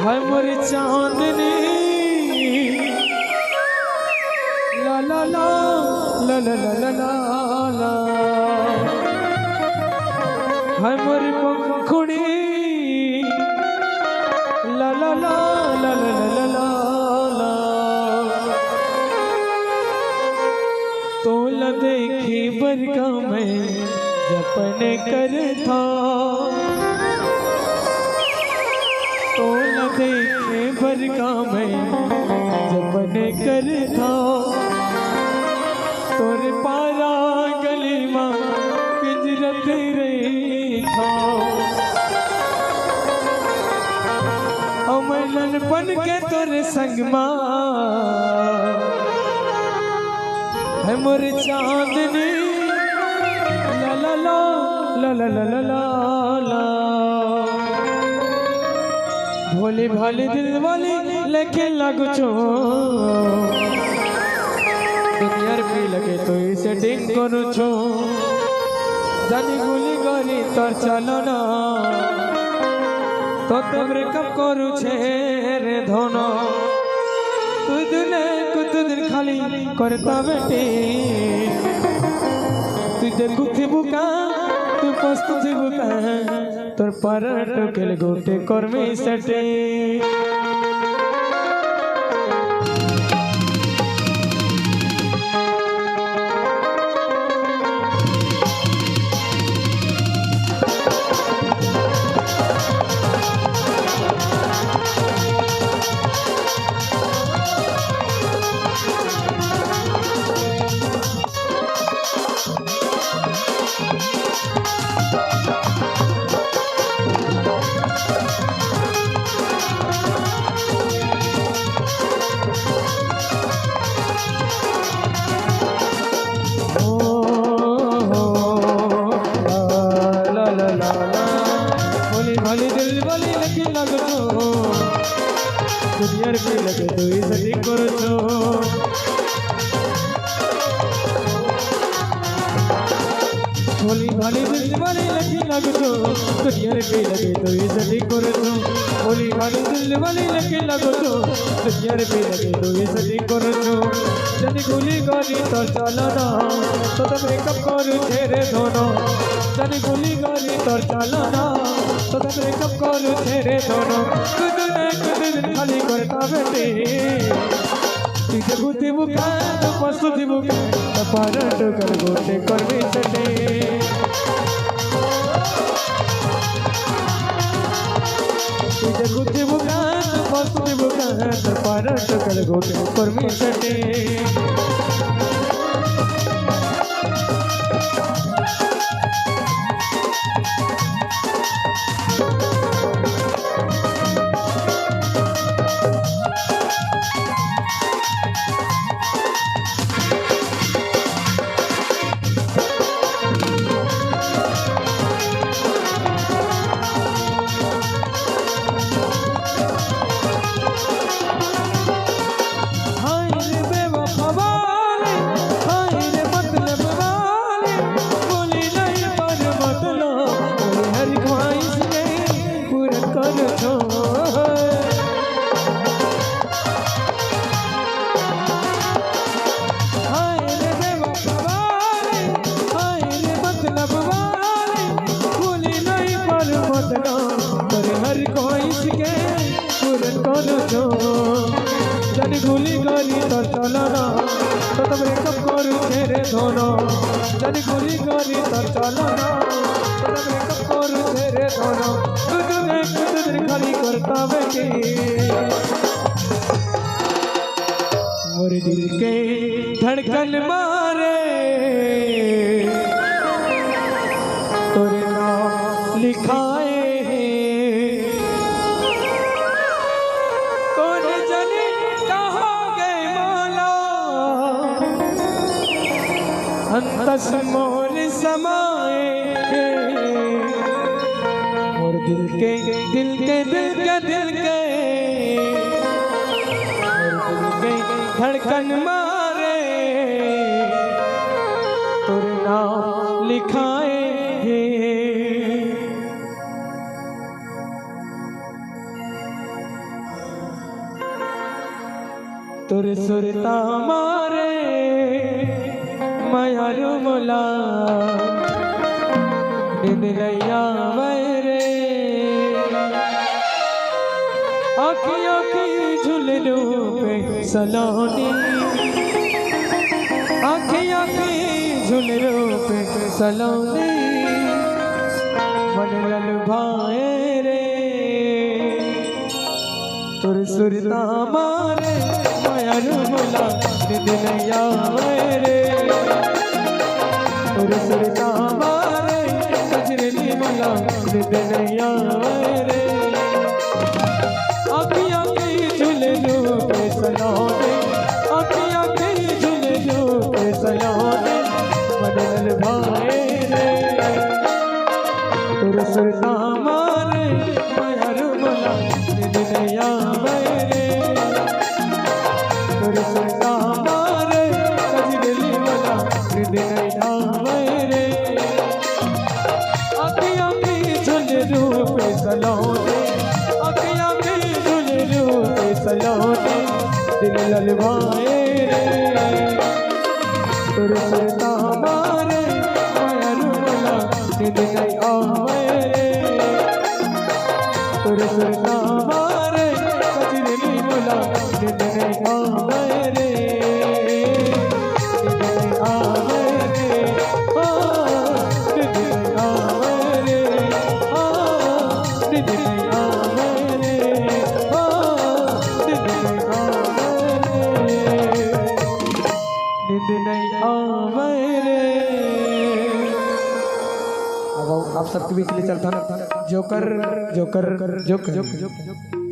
हाय मोरी चांदनी ला ला ला ला ला ला ला ला ला हाय मोरी पंखुड़ी ला ला ला ला ला ला ला ला तो ल देखी बरका में जपने कर था तो न देखे बरका में जपने कर था तोरे पारा गली मां पिंजरत रे था अमलन बन के तोरे संग मां है मोर चांदनी ला ला ला ला ला ला ला ला ला भोली भाली दिल वाली लेके लागू छो दुनियार भी लगे तो इसे डिंग करू छो जानी गुली गरी तोर चलो ना तो तुमरे कब करू छे रे धोनो तू दुने कुछ दिन खाली करता बेटी तू देखू थी बुका तू पस्तु थी बुका तोर पर टोकेल गोटे कर्मी सटे भली दिल वाली लगी लगो दुनियार भी लगे तो इसे करो छो भोली भाली दिल वाली लगी लगो दुनियार भी लगे तो इसे करो छो भोली भाली दिल वाली लगी लगो दुनियार भी लगे तो इसे करो छो जनी गुली गरी तो चलो ना तो तुम कब करू तेरे दोनों जनी गुली गरी तो चलो ना तो तुम कब करू तेरे दोनों कुछ दिन खाली करता बेटी तुझे गुती बुका तो पस्तु थी बुका तो पारा टोकर गोटे कर्मी सटे तुझे गुती बुका तो पस्तु थी बुका तो पारा टोकर गोटे कर्मी सटे जनी गुली गरी तो चलो ना तो तुम कब करू तेरे दोनों जनी गुली गरी तो चलो ना तो तुम कब करू तेरे दोनों कुछ दिन खाली करता बेटी मोर दिल के धड़कन मारे तोरे नाम लिखाए अंतस मोर समाए और दिल के और दिल के धड़कन मारे तोरे नाम लिखाए तुर सुरता मारे मायारू मोला निंद लैया वैरे आखियों की झुलनों पे सलोनी आखियों की झुलनों पे सलोनी मन लल भाए रे तुर सुरता मारे मायारू मोला निंद लैया वैरे तुर सुरता मारे कजरली मोला निंद लैया वैरे आखियाँ के झुलनों पे सलोने आखियाँ के झुलनों पे सलोने मन लल भाए रे तुर सुरता मारे मायारू मोला निंद लैया वैरे तुर सुरता मारे कजरली मोला निंद लैया वैरे आखियाँ के झुलनों पे सलोने आखियाँ के झुलनों पे सलोने दिल ललभाए रे तुर सुरता मारे मायारू मोला निंद नहीं आवे रे तुर सुरता मारे कजरली मोला निंद नहीं आवे रे निंद नहीं आवे रे ओ निंद नहीं आवे रे ओ निंद नहीं आवे रे ओ निंद नहीं आवे रे निंद नहीं आवे रे। अब आप सबके बीच ले चलता जोकर जोकर जोकर जोकर